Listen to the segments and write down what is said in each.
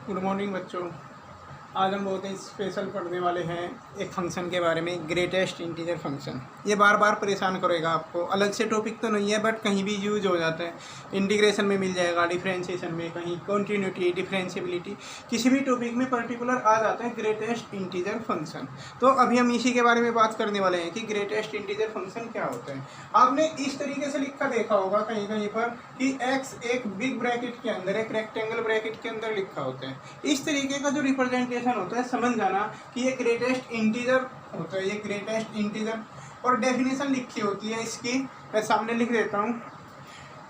Good morning बच्चों। आज हम बहुत ही स्पेशल पढ़ने वाले हैं एक फंक्शन के बारे में, ग्रेटेस्ट इंटीजर फंक्शन। ये बार बार परेशान करेगा आपको। अलग से टॉपिक तो नहीं है बट कहीं भी यूज हो जाता है। इंटीग्रेशन में मिल जाएगा, डिफरेंशिएशन में, कहीं कॉन्टीन्यूटी, डिफरेंशिएबिलिटी, किसी भी टॉपिक में पर्टिकुलर आ जाता है ग्रेटेस्ट इंटीजर फंक्शन। तो अभी हम इसी के बारे में बात करने वाले हैं कि ग्रेटेस्ट इंटीजर फंक्शन क्या होता है। आपने इस तरीके से लिखा देखा होगा कहीं कहीं पर कि एक्स एक बिग ब्रैकेट के अंदर, एक रेक्टेंगल ब्रैकेट के अंदर लिखा होता है। इस तरीके का जो रिप्रेजेंटेशन होता है, समझ जाना कि ये ग्रेटेस्ट इंटीजर होता है, ये ग्रेटेस्ट इंटीजर। और डेफिनेशन लिखी होती है इसकी, मैं सामने लिख देता हूँ।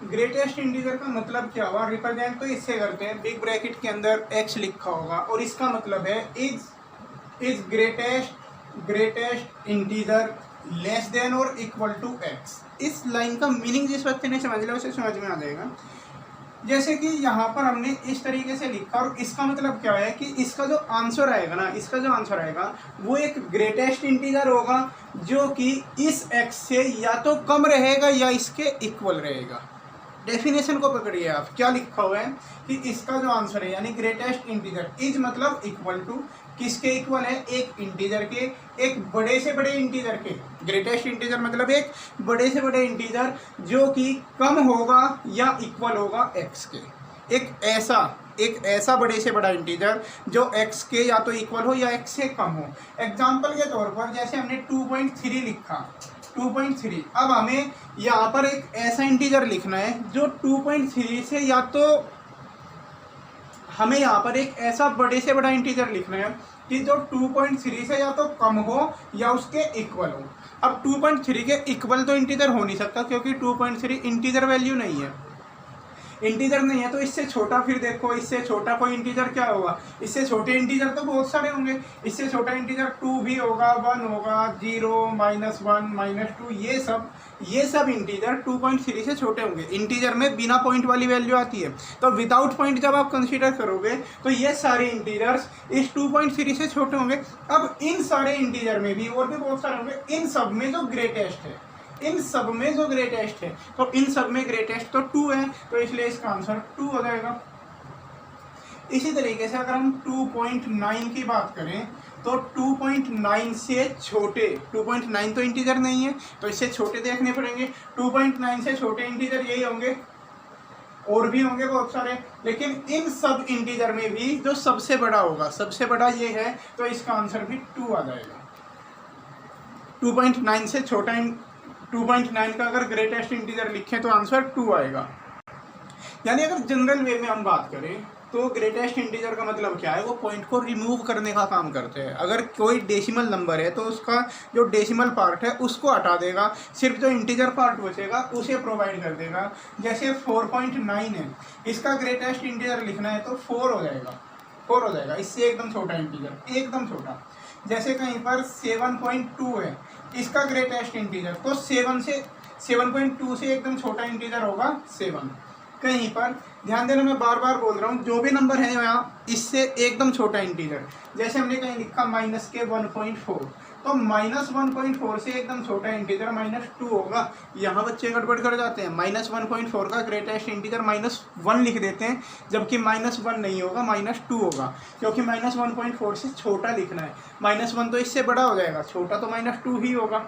ग्रेटेस्ट इंटीजर का मतलब क्या हुआ, रिप्रेजेंट तो इससे करते हैं, बिग ब्रैकेट के अंदर एक्स लिखा होगा और इसका मतलब है is greatest integer less than और इक्वल टू एक्स। इस लाइन का मीनिंग जिस बच्चे ने समझ लिया उसे समझ में आ जाएगा। जैसे कि यहाँ पर हमने इस तरीके से लिखा और इसका मतलब क्या है कि इसका जो आंसर आएगा ना, इसका जो आंसर आएगा वो एक ग्रेटेस्ट इंटीजर होगा जो कि इस एक्स से या तो कम रहेगा या इसके इक्वल रहेगा। डेफिनेशन को पकड़िए आप, क्या लिखा हुआ है कि इसका जो आंसर है यानी ग्रेटेस्ट इंटीजर, इज मतलब इक्वल टू, किसके इक्वल है, एक इंटीजर के, एक बड़े से बड़े इंटीजर के। ग्रेटेस्ट इंटीजर मतलब एक बड़े से बड़े इंटीजर जो कि कम होगा या इक्वल होगा एक्स के। एक ऐसा बड़े से बड़ा इंटीजर जो एक्स के या तो इक्वल हो या एक्स से कम हो। एग्जाम्पल के तौर पर जैसे हमने 2.3 लिखा, 2.3। अब हमें यहाँ पर एक ऐसा इंटीजर लिखना है जो 2.3 से, या तो हमें यहाँ पर एक ऐसा बड़े से बड़ा इंटीजर लिखना है कि जो 2.3 से या तो कम हो या उसके इक्वल हो। अब 2.3 के इक्वल तो इंटीजर हो नहीं सकता क्योंकि 2.3 इंटीजर वैल्यू नहीं है, इंटीजर नहीं है। तो इससे छोटा, फिर देखो इससे छोटा कोई इंटीजर क्या होगा, इससे छोटे इंटीजर तो बहुत सारे होंगे। इससे छोटा इंटीजर 2 भी होगा, 1 होगा, 0, -1, -2, ये सब इंटीजर 2.3 से छोटे होंगे। इंटीजर में बिना पॉइंट वाली वैल्यू आती है, तो विदाउट पॉइंट जब आप कंसीडर करोगे तो ये सारे इंटीजर्स इस 2.3 से छोटे होंगे। अब इन सारे इंटीजर में भी और भी बहुत सारे होंगे, इन सब में जो ग्रेटेस्ट है, इन सब में जो ग्रेटेस्ट है, तो इन सब में ग्रेटेस्ट तो 2 है, तो इसलिए इसका आंसर 2 हो जाएगा। इसी तरीके से अगर हम 2.9 की बात करें तो 2.9 से छोटे, 2.9 तो इंटीजर नहीं है तो इससे छोटे देखने पड़ेंगे। 2.9 से छोटे इंटीजर यही होंगे, और भी होंगे बहुत सारे, लेकिन इन सब इंटीजर में भी जो सबसे बड़ा होगा, सबसे बड़ा ये है, तो इसका आंसर भी 2 आ जाएगा। 2.9 से छोटा, 2.9 का अगर ग्रेटेस्ट इंटीजर लिखें तो आंसर 2 आएगा। यानी अगर जनरल वे में हम बात करें तो ग्रेटेस्ट इंटीजर का मतलब क्या है, वो पॉइंट को रिमूव करने का काम करते हैं। अगर कोई डेसिमल नंबर है तो उसका जो डेसिमल पार्ट है उसको हटा देगा, सिर्फ जो इंटीजर पार्ट बचेगा उसे प्रोवाइड कर देगा। जैसे 4.9 है, इसका ग्रेटेस्ट इंटीजर लिखना है तो 4 हो जाएगा, 4 हो जाएगा, इससे एकदम छोटा इंटीजर, एकदम छोटा। जैसे कहीं पर 7.2 है, इसका ग्रेटेस्ट इंटीजर तो 7.2 से एकदम छोटा इंटीजर होगा 7। कहीं पर ध्यान देना, मैं बार बार बोल रहा हूँ, जो भी नंबर है यहाँ इससे एकदम छोटा इंटीजर, जैसे हमने कहीं लिखा -1.4, तो -1.4 से एकदम छोटा इंटीजर -2 होगा। यहाँ बच्चे गड़बड़ कर जाते हैं, -1.4 का ग्रेटेस्ट इंटीजर -1 लिख देते हैं, जबकि -1 नहीं होगा, -2 होगा, क्योंकि -1.4 से छोटा लिखना है। -1 तो इससे बड़ा हो जाएगा, छोटा तो -2 ही होगा।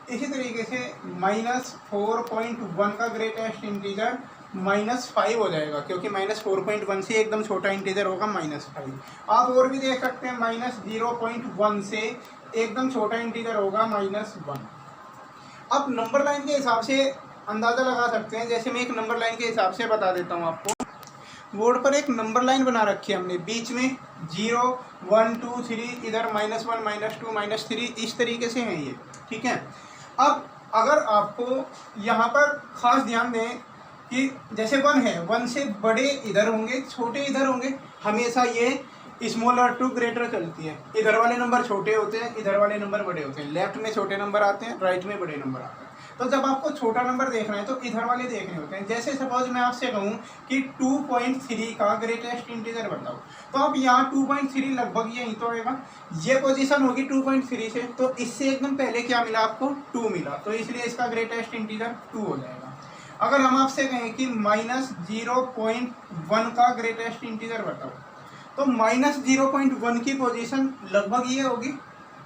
इसी तरीके से -4.1 का ग्रेटेस्ट इंटीजर -5 हो जाएगा, क्योंकि -4.1 से एकदम छोटा इंटीजर होगा -5। आप और भी देख सकते हैं, -0.1 से एकदम छोटा इंटीजर होगा -1। अब नंबर लाइन के हिसाब से अंदाज़ा लगा सकते हैं। जैसे मैं एक नंबर लाइन के हिसाब से बता देता हूँ आपको। बोर्ड पर एक नंबर लाइन बना रखी है हमने, बीच में 0, 1, 2, 3, इधर -1, -2, -3, इस तरीके से हैं ये, ठीक है। अब अगर आपको यहाँ पर खास ध्यान दें कि जैसे 1 है, 1 से बड़े इधर होंगे, छोटे इधर होंगे, हमेशा ये स्मॉलर टू ग्रेटर चलती है। इधर वाले नंबर छोटे होते हैं, इधर वाले नंबर बड़े होते हैं, लेफ्ट में छोटे नंबर आते हैं, राइट में बड़े नंबर आते हैं। तो जब आपको छोटा नंबर देखना है तो इधर वाले देखने होते हैं। जैसे सपोज मैं आपसे कहूँ कि 2.3 का ग्रेटेस्ट इंटीजर बताओ, तो अब यहाँ 2.3 लगभग यहीं तो आएगा, ये पोजीशन होगी 2.3 से, तो इससे एकदम पहले क्या मिला आपको, 2 मिला, तो इसलिए इसका ग्रेटेस्ट इंटीजर 2 हो जाएगा। अगर हम आपसे कहें कि -0.1 का ग्रेटेस्ट इंटीजर बताओ, तो -0.1 की पोजीशन लगभग ये होगी,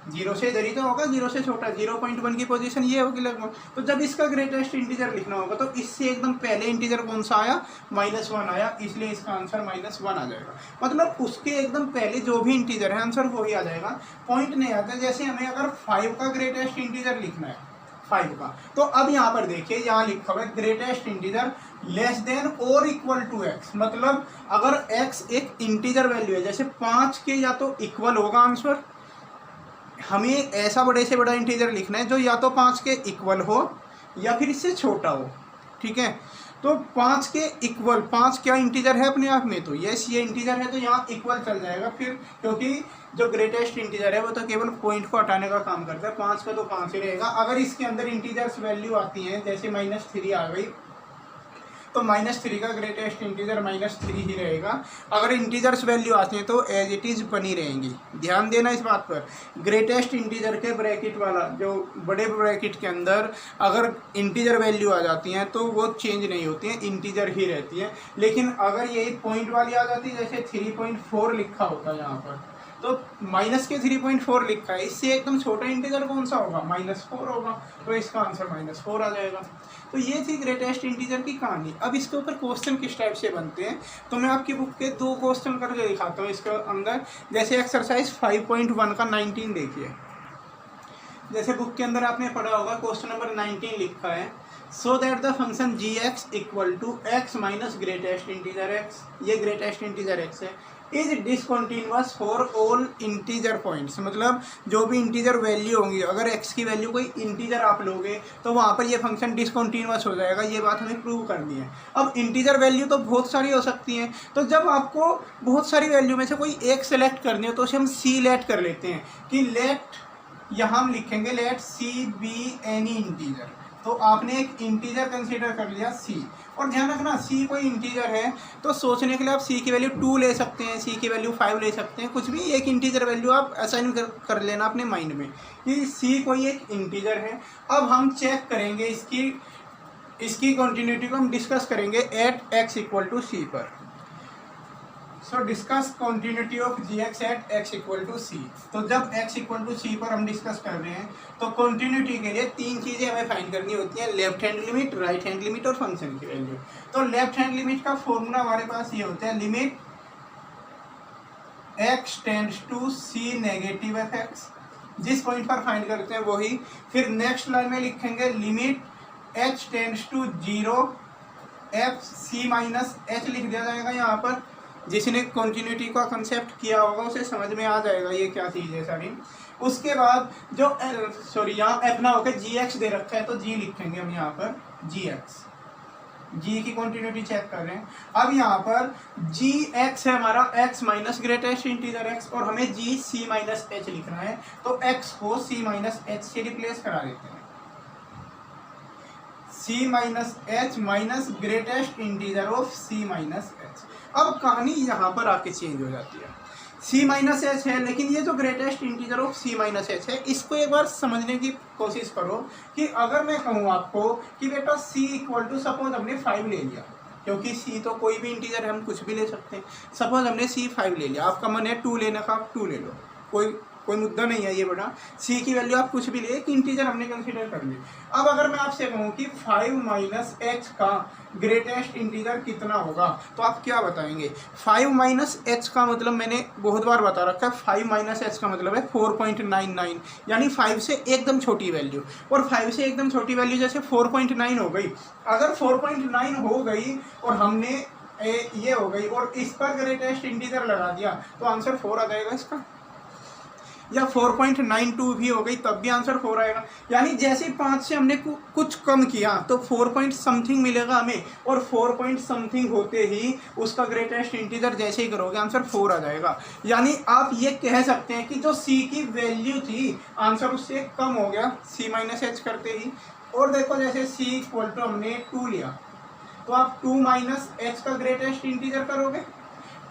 जीरो से इधर ही तो होगा, जीरो से छोटा, 0.1 की पोजीशन ये होगी लगभग। तो जब इसका ग्रेटेस्ट इंटीजर लिखना होगा तो इससे एकदम पहले इंटीजर कौन सा आया, -1 आया, इसलिए इसका आंसर -1 आ जाएगा। मतलब उसके एकदम पहले जो भी इंटीजर है आंसर वही आ जाएगा, पॉइंट नहीं आता। जैसे हमें अगर 5 का ग्रेटेस्ट इंटीजर लिखना है, 5 का, तो अब यहाँ पर देखिए, यहाँ लिखा हुआ है ग्रेटेस्ट इंटीजर लेस देन और इक्वल टू एक्स। मतलब अगर एक्स एक इंटीजर वैल्यू है, जैसे 5 के या तो इक्वल होगा आंसर, हमें ऐसा बड़े से बड़ा इंटीजर लिखना है जो या तो 5 के इक्वल हो या फिर इससे छोटा हो, ठीक है। तो 5 के इक्वल, 5 क्या इंटीजर है अपने आप में, तो यस ये इंटीजर है, तो यहाँ इक्वल चल जाएगा फिर, क्योंकि जो ग्रेटेस्ट इंटीजर है वो तो केवल पॉइंट को हटाने का काम करता है। 5 का तो 5 ही रहेगा। अगर इसके अंदर इंटीजर्स वैल्यू आती हैं, जैसे -3 आ गई, तो -3 का ग्रेटेस्ट इंटीजर -3 ही रहेगा। अगर इंटीजर्स वैल्यू आती हैं तो एज इट इज़ बनी रहेंगी। ध्यान देना इस बात पर, ग्रेटेस्ट इंटीजर के ब्रैकेट वाला जो बड़े ब्रैकेट के अंदर अगर इंटीजर वैल्यू आ जाती हैं तो वो चेंज नहीं होती हैं, इंटीजर ही रहती हैं। लेकिन अगर यही पॉइंट वाली आ जाती है, जैसे 3.4 लिखा होता है यहाँ पर, तो माइनस के 3.4 लिखा है, इससे एकदम छोटा इंटीजर कौन सा होगा, -4 होगा, तो इसका आंसर -4 आ जाएगा। तो ये थी ग्रेटेस्ट इंटीजर की कहानी। अब इसके ऊपर क्वेश्चन किस टाइप से बनते हैं, तो मैं आपकी बुक के 2 क्वेश्चन करके दिखाता हूँ इसके अंदर। जैसे एक्सरसाइज 5.1 का 19 देखिए। जैसे बुक के अंदर आपने पढ़ा होगा, क्वेश्चन नंबर 19 लिखा है, so that the function g(x) equal to x minus greatest integer x, ये ग्रेटेस्ट इंटीजर x है, is discontinuous for all integer points. मतलब जो भी इंटीजर वैल्यू होंगी, अगर x की वैल्यू कोई इंटीजर आप लोगे तो वहाँ पर ये फंक्शन डिसकंटिन्यूअस हो जाएगा। ये बात हमें प्रूव करनी है। अब इंटीजर वैल्यू तो बहुत सारी हो सकती हैं, तो जब आपको बहुत सारी वैल्यू में से कोई एक सेलेक्ट करनी हो तो उसे हम सी लेट कर लेते हैं कि लेट, यहाँ हम लिखेंगे let c be any integer. तो आपने एक इंटीजर कंसीडर कर लिया सी, और ध्यान रखना सी कोई इंटीजर है तो सोचने के लिए आप सी की वैल्यू 2 ले सकते हैं, सी की वैल्यू 5 ले सकते हैं, कुछ भी एक इंटीजर वैल्यू आप असाइन कर लेना अपने माइंड में कि सी कोई एक इंटीजर है। अब हम चेक करेंगे इसकी कंटिन्यूटी को हम डिस्कस करेंगे at X equal to C पर। So discuss continuity of g(x) at x equal to C. तो जब x इक्वल टू सी पर हम डिस्कस कर रहे हैं तो कंटिन्यूटी के लिए 3 चीज़ें हमें फाइंड करनी होती हैं, left hand limit, right hand limit और फंक्शन की वैल्यू। तो लेफ्ट हैंड लिमिट का फॉर्मूला हमारे पास ये होता है, limit x tends to c negative f(x), जिस पॉइंट पर फाइंड करते हैं वही। फिर नेक्स्ट लाइन में लिखेंगे limit h tends to 0 f c minus h लिख दिया जाएगा यहाँ पर। जिसने कंटिन्यूटी का कंसेप्ट किया होगा उसे समझ में आ जाएगा ये क्या चीज़ है सारी। उसके बाद जो यहाँ f ना होकर g(x) दे रखा है तो g लिखेंगे हम यहाँ पर g(x), g की कंटिन्यूटी चेक कर रहे हैं। अब यहाँ पर g(x) है हमारा x minus greatest integer x, और हमें g c माइनस h लिखना है, तो x को c माइनस h से रिप्लेस करा देते हैं, c minus h minus greatest integer of c minus h। अब कहानी यहाँ पर आके चेंज हो जाती है, c माइनस एच है, लेकिन ये जो greatest integer of c minus H है, इसको एक बार समझने की कोशिश करो कि अगर मैं कहूँ आपको कि बेटा c इक्वल टू, सपोज हमने 5 ले लिया, क्योंकि c तो कोई भी इंटीजर है, हम कुछ भी ले सकते हैं। सपोज हमने c 5 ले लिया, आपका मन है 2 लेने का, आप 2 ले लो, कोई मुद्दा नहीं है ये बेटा। c की वैल्यू आप कुछ भी ले, एक इंटीजर हमने कंसीडर कर ली। अब अगर मैं आपसे कहूँ कि 5 माइनस h का ग्रेटेस्ट इंटीजर कितना होगा, तो आप क्या बताएंगे। 5 माइनस h का मतलब मैंने बहुत बार बता रखा है, 5 माइनस h का मतलब है 4.99, यानी 5 से एकदम छोटी वैल्यू। और 5 से एकदम छोटी वैल्यू जैसे 4.9 हो गई, अगर 4.9 हो गई और हमने ये हो गई और इस पर ग्रेटेस्ट इंटीजर लगा दिया तो आंसर 4 आ जाएगा इसका, या 4.92 भी हो गई तब भी आंसर 4 आएगा। यानी जैसे 5 से हमने कुछ कम किया तो 4 पॉइंट समथिंग मिलेगा हमें, और 4 पॉइंट समथिंग होते ही उसका ग्रेटेस्ट इंटीजर जैसे ही करोगे आंसर 4 आ जाएगा। यानी आप ये कह सकते हैं कि जो c की वैल्यू थी आंसर उससे कम हो गया c माइनस h करते ही। और देखो जैसे c इक्वल टू हमने 2 लिया, तो आप 2 माइनस h का ग्रेटेस्ट इंटीजर करोगे,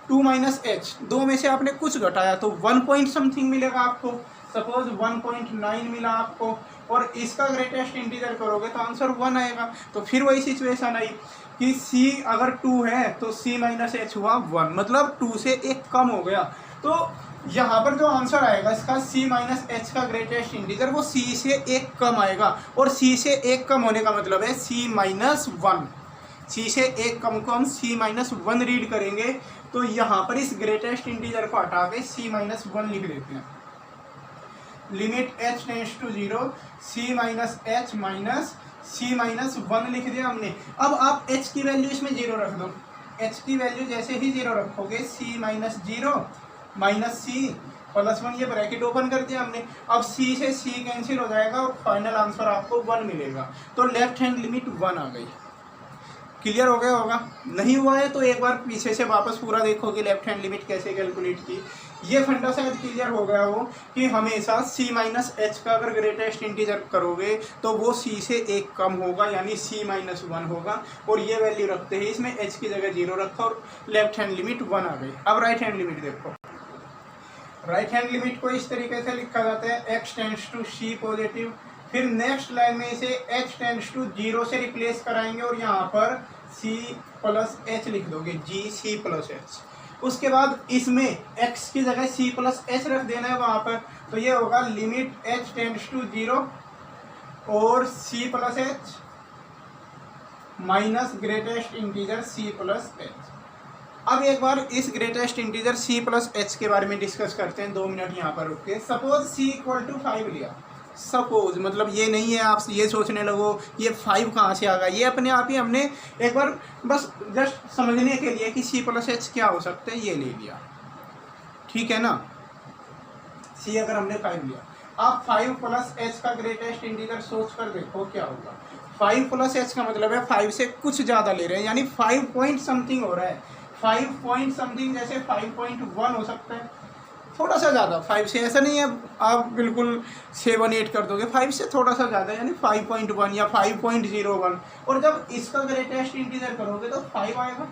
2 माइनस h, 2 में से आपने कुछ घटाया तो 1 पॉइंट समथिंग मिलेगा आपको। सपोज 1.9 मिला आपको और इसका ग्रेटेस्ट इंटीजर करोगे तो आंसर 1 आएगा। तो फिर वही सिचुएशन आई कि c अगर 2 है तो c माइनस h हुआ 1, मतलब 2 से 1 कम हो गया। तो यहाँ पर जो आंसर आएगा इसका c माइनस एच का ग्रेटेस्ट इंटीजर वो c से 1 कम आएगा, और c से 1 कम होने का मतलब है c माइनस 1। c से 1 कम को हम c माइनस 1 रीड करेंगे, तो यहाँ पर इस ग्रेटेस्ट इंटीजर को हटा के c माइनस 1 लिख देते हैं। Limit h tends to 0 c minus h minus c minus 1 लिख दिया हमने। अब आप h की वैल्यू इसमें 0 रख दो, h की वैल्यू जैसे ही 0 रखोगे c minus 0 minus c plus 1, ये ब्रैकेट ओपन कर दिया हमने। अब c से c कैंसिल हो जाएगा और फाइनल आंसर आपको 1 मिलेगा। तो लेफ्ट हैंड लिमिट 1 आ गई। क्लियर हो गया होगा? नहीं हुआ है तो एक बार पीछे से वापस पूरा देखो कि लेफ्ट हैंड लिमिट कैसे कैलकुलेट की। ये फंडा शायद क्लियर हो गया हो कि हमेशा c माइनस एच का अगर ग्रेटेस्ट इंटीजर करोगे तो वो c से 1 कम होगा, यानी c माइनस 1 होगा। और ये वैल्यू रखते ही इसमें h की जगह 0 रखा और लेफ्ट हैंड लिमिट 1 आ गई। अब राइट हैंड लिमिट देखो। राइट हैंड लिमिट को इस तरीके से लिखा जाता है x tends to c positive, फिर नेक्स्ट लाइन में इसे h टेंड्स टू 0 से रिप्लेस कराएंगे और यहाँ पर c प्लस h लिख दोगे, g c प्लस h। उसके बाद इसमें x की जगह c प्लस h रख देना है वहाँ पर, तो ये होगा लिमिट h टेंड्स टू 0 और c plus h minus greatest integer c plus h। अब एक बार इस greatest integer c plus h के बारे में डिस्कस करते हैं, 2 मिनट यहाँ पर रुक के। सपोज c इक्वल टू 5 लिया, सपोज, मतलब ये नहीं है आप ये सोचने लगो ये 5 कहाँ से आ गया, ये अपने आप ही हमने एक बार बस जस्ट समझने के लिए कि c प्लस h क्या हो सकता है ये ले लिया, ठीक है ना। c अगर हमने 5 लिया, आप 5 प्लस h का ग्रेटेस्ट इंटीजर सोच कर देखो क्या होगा। 5 प्लस h का मतलब है 5 से कुछ ज़्यादा ले रहे हैं, यानी 5 पॉइंट समथिंग हो रहा है। 5 पॉइंट समथिंग जैसे 5.1 हो सकता है, थोड़ा सा ज़्यादा। 5 से ऐसा नहीं है आप बिल्कुल 7-8 कर दोगे, 5 से थोड़ा सा ज़्यादा यानी 5.1 या 5.01। और जब इसका ग्रेटेस्ट इंटीजर करोगे तो 5 आएगा,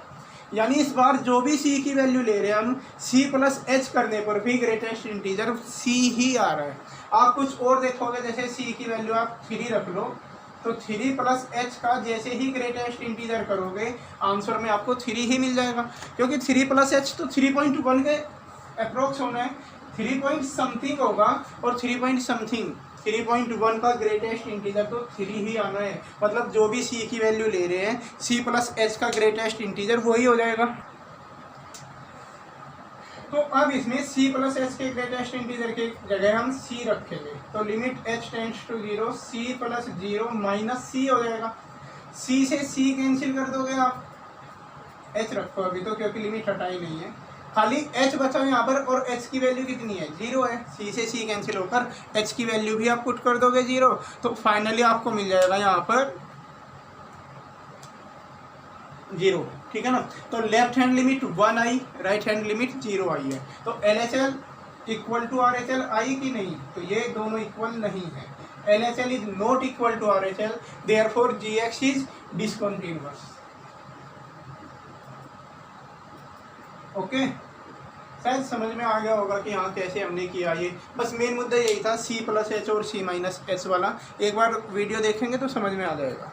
यानी इस बार जो भी c की वैल्यू ले रहे हैं हम c प्लस h करने पर भी ग्रेटेस्ट इंटीजर c ही आ रहा है। आप कुछ और देखोगे, जैसे c की वैल्यू आप 3 रख लो तो 3 प्लस h का जैसे ही ग्रेटेस्ट इंटीजर करोगे आंसर में आपको 3 ही मिल जाएगा, क्योंकि 3 प्लस h तो 3.1 के अप्रोक्स होना है, 3 पॉइंट समथिंग होगा और 3 पॉइंट समथिंग 3.1 का ग्रेटेस्ट इंटीजर तो 3 ही आना है। मतलब जो भी c की वैल्यू ले रहे हैं c प्लस h का ग्रेटेस्ट इंटीजर वही हो जाएगा। तो अब इसमें c प्लस h के ग्रेटेस्ट इंटीजर की जगह हम c रखेंगे, तो limit h tends to 0 c plus 0 minus c हो जाएगा। c से c कैंसिल कर दोगे आप, h रखो अभी तो क्योंकि लिमिट हटाई नहीं है, खाली h बचा यहाँ पर और h की वैल्यू कितनी है 0 है। c से c कैंसिल होकर h की वैल्यू भी आप पुट कर दोगे 0, तो फाइनली आपको मिल जाएगा यहाँ पर 0, ठीक है ना। तो लेफ्ट हैंड लिमिट 1 आई, राइट हैंड लिमिट 0 आई है। तो LHL इक्वल टू RHL आई कि नहीं, तो ये दोनों इक्वल नहीं है। LHL is not equal to RHL, therefore GX is discontinuous. Okay, शायद समझ में आ गया होगा कि हाँ कैसे हमने किया। ये बस मेन मुद्दा यही था, c प्लस h और c माइनस h वाला। एक बार वीडियो देखेंगे तो समझ में आ जाएगा।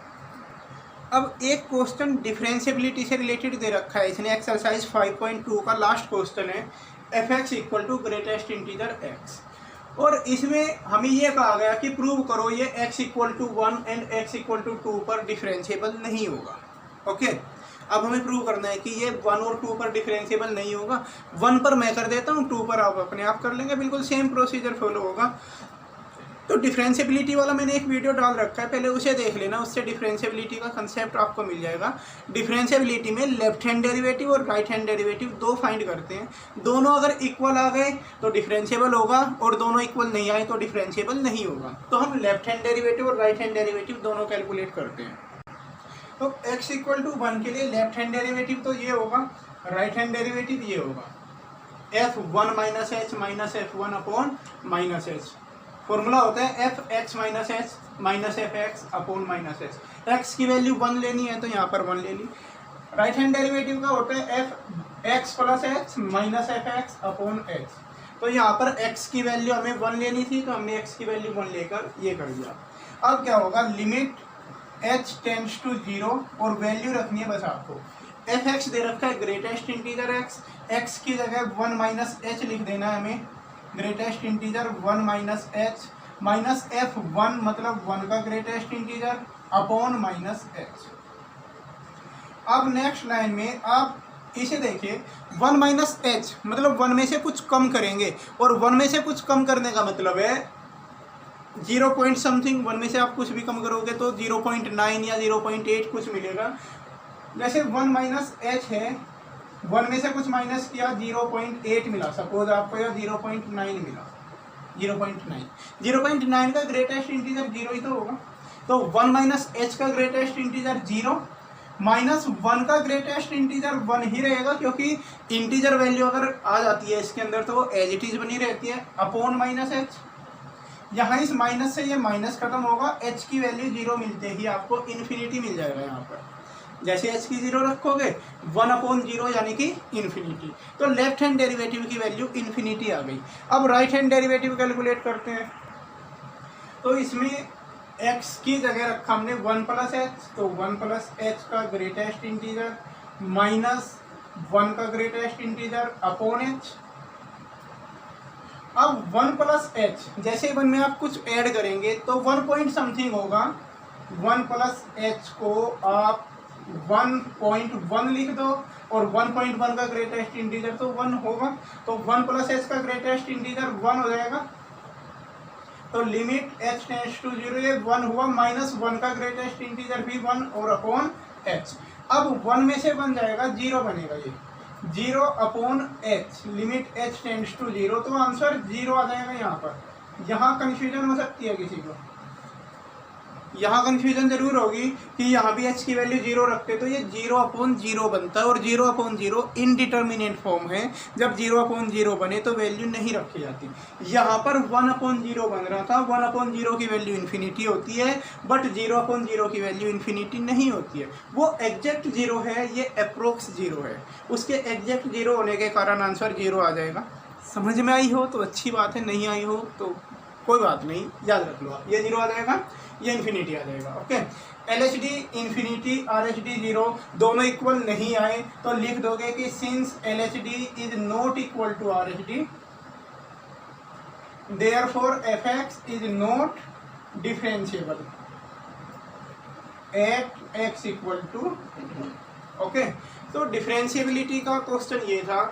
अब एक क्वेश्चन डिफरेंशिएबिलिटी से रिलेटेड दे रखा है इसने, एक्सरसाइज 5.2 का लास्ट क्वेश्चन है, f(x) equal to greatest integer x। और इसमें हमें ये कहा गया कि प्रूव करो ये x equal to 1 and x equal to 2 पर डिफरेंशिएबल नहीं होगा। ओके, अब हमें प्रूव करना है कि ये 1 और 2 पर डिफरेंशिएबल नहीं होगा। 1 पर मैं कर देता हूँ, 2 पर आप अपने आप कर लेंगे, बिल्कुल सेम प्रोसीजर फॉलो होगा। तो डिफरेंशिएबिलिटी वाला मैंने एक वीडियो डाल रखा है, पहले उसे देख लेना, उससे डिफरेंशिएबिलिटी का कंसेप्ट आपको मिल जाएगा। डिफरेंशिएबिलिटी में लेफ्ट हैंड डेरिवेटिव और राइट हैंड डेरिवेटिव दो फाइंड करते हैं, दोनों अगर इक्वल आ गए तो डिफरेंशिएबल होगा और दोनों इक्वल नहीं आए तो डिफरेंशिएबल नहीं होगा। तो हम लेफ्ट हैंड डेरिवेटिव और राइट हैंड डेरिवेटिव दोनों कैलकुलेट करते हैं। तो x इक्वल टू 1 के लिए लेफ्ट हैंड डेरिवेटिव तो ये होगा, राइट हैंड डेरिवेटिव ये होगा f1 minus h minus f1 upon minus h। Formula होता है f(x minus h minus f(x) upon minus h। x की वैल्यू 1 लेनी है तो यहाँ पर 1 ले ली। राइट हैंड डेरिवेटिव का होता है f(x plus h minus f(x) upon h। तो यहाँ पर x की वैल्यू हमें 1 लेनी थी, तो हमने x की वैल्यू 1 लेकर ये कर दिया। अब क्या होगा, लिमिट h टेंड्स टू 0 और वैल्यू रखनी है बस आपको। f(x) दे रखा है ग्रेटेस्ट इंटीजर x की जगह 1 माइनस h लिख देना है हमें, greatest integer 1 minus h minus f1 मतलब 1 का greatest integer upon minus h। अब नेक्स्ट लाइन में आप इसे देखिए, 1 माइनस h मतलब 1 में से कुछ कम करेंगे, और 1 में से कुछ कम करने का मतलब है 0 पॉइंट समथिंग। 1 में से आप कुछ भी कम करोगे तो 0.9 या 0.8 कुछ मिलेगा। जैसे 1 माइनस h है, 1 में से कुछ माइनस किया 0.8 मिला, सपोज आपको या 0.9 मिला, 0.9 का ग्रेटेस्ट इंटीजर 0 ही तो होगा। तो 1 माइनस h का ग्रेटेस्ट इंटीजर 0 माइनस 1 का ग्रेटेस्ट इंटीजर 1 ही रहेगा, क्योंकि इंटीजर वैल्यू अगर आ जाती है इसके अंदर तो वो एज इट इज बनी रहती है, अपॉन माइनस h। यहाँ इस माइनस से ये माइनस खत्म होगा, h की वैल्यू 0 मिलते ही आपको इन्फिनिटी मिल जाएगा। यहाँ पर जैसे h की 0 रखोगे 1/0 यानी कि इन्फिनिटी, तो लेफ्ट हैंड डेरिवेटिव की वैल्यू इन्फिनिटी आ गई। अब राइट हैंड डेरिवेटिव कैलकुलेट करते हैं, तो इसमें x की जगह रखा हमने 1 प्लस h, तो 1 प्लस h का ग्रेटेस्ट इंटीजर माइनस 1 का ग्रेटेस्ट इंटीजर अपॉन h। अब 1 प्लस h जैसे 1 में आप कुछ ऐड करेंगे तो 1 पॉइंट समथिंग होगा, 1 प्लस h को आप 1.1 लिख दो, और 1.1 का ग्रेटेस्ट इंटीजर तो 1 होगा, तो 1 प्लस h का ग्रेटेस्ट इंटीजर 1 हो जाएगा। तो लिमिट h टेंड्स टू 0 ये 1 हुआ, माइनस 1 का ग्रेटेस्ट इंटीजर भी 1 और अपॉन h। अब 1 में से बन जाएगा 0 बनेगा, ये 0 upon h, limit h tends to 0, तो आंसर 0 आ जाएगा। यहाँ पर यहाँ कन्फ्यूजन हो सकती है किसी को, यहाँ कन्फ्यूजन जरूर होगी कि यहाँ भी h की वैल्यू 0 रखते तो ये 0/0 बनता है, और 0/0 इनडिटर्मिनेट फॉर्म है। जब 0/0 बने तो वैल्यू नहीं रखी जाती। यहाँ पर 1/0 बन रहा था, 1/0 की वैल्यू इन्फिनिटी होती है, बट 0/0 की वैल्यू इन्फिनिटी नहीं होती है। वो एग्जैक्ट 0 है, ये अप्रोक्स 0 है, उसके एग्जैक्ट 0 होने के कारण आंसर 0 आ जाएगा। समझ में आई हो तो अच्छी बात है, नहीं आई हो तो कोई बात नहीं, याद रख लो आप, ये 0 आ जाएगा, ये इन्फिनिटी आ जाएगा। ओके, LHD इन्फिनिटी, RHD 0 दोनों इक्वल नहीं आए तो लिख दोगे कि since LHD is not equal to RHD therefore fx is not differentiable at x equal to. Okay, तो डिफरेंशिएबिलिटी का क्वेश्चन ये था।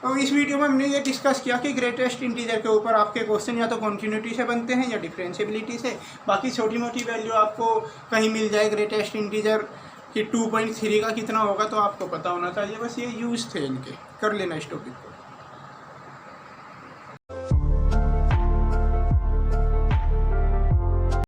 तो इस वीडियो में हमने ये डिस्कस किया कि ग्रेटेस्ट इंटीजर के ऊपर आपके क्वेश्चन या तो कॉन्टिन्यूटी से बनते हैं या डिफरेंशिएबिलिटी से। बाकी छोटी मोटी वैल्यू आपको कहीं मिल जाए ग्रेटेस्ट इंटीजर कि 2.3 का कितना होगा तो आपको पता होना चाहिए, बस ये यूज थे इनके, कर लेना इस टॉपिक को।